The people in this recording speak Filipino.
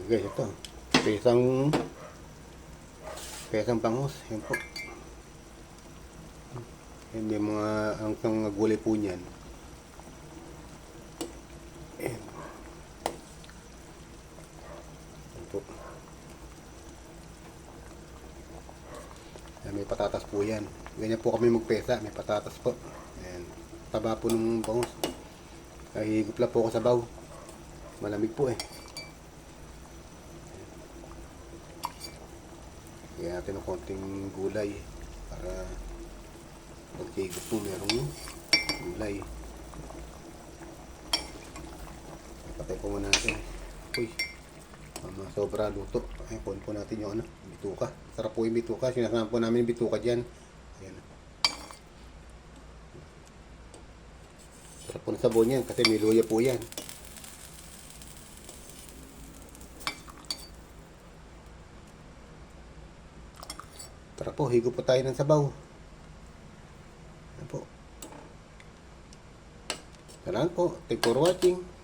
Guys, ito. Pesang bangus. Yan po. Yan yung mga ang gulay po niyan. Yan. Yan po. Yan, may patatas po yan. Ganyan po kami magpesa. May patatas po. Yan. Taba po ng bangus. Higop lang po ako sa baw. Malamig po eh. Kaya natin ng konting gulay para pagkigop po merong gulay. Patay po muna natin. Uy, sobra luto. Ay, kunin po natin yung bituka. Sarap po yung bituka. Sinasama po namin yung bituka dyan. Ayan. Sarap po ng sabon yan kasi may luya po yan. Tara po, higo po tayo ng sabaw. Ayan po. Salamat po. Thank you for watching.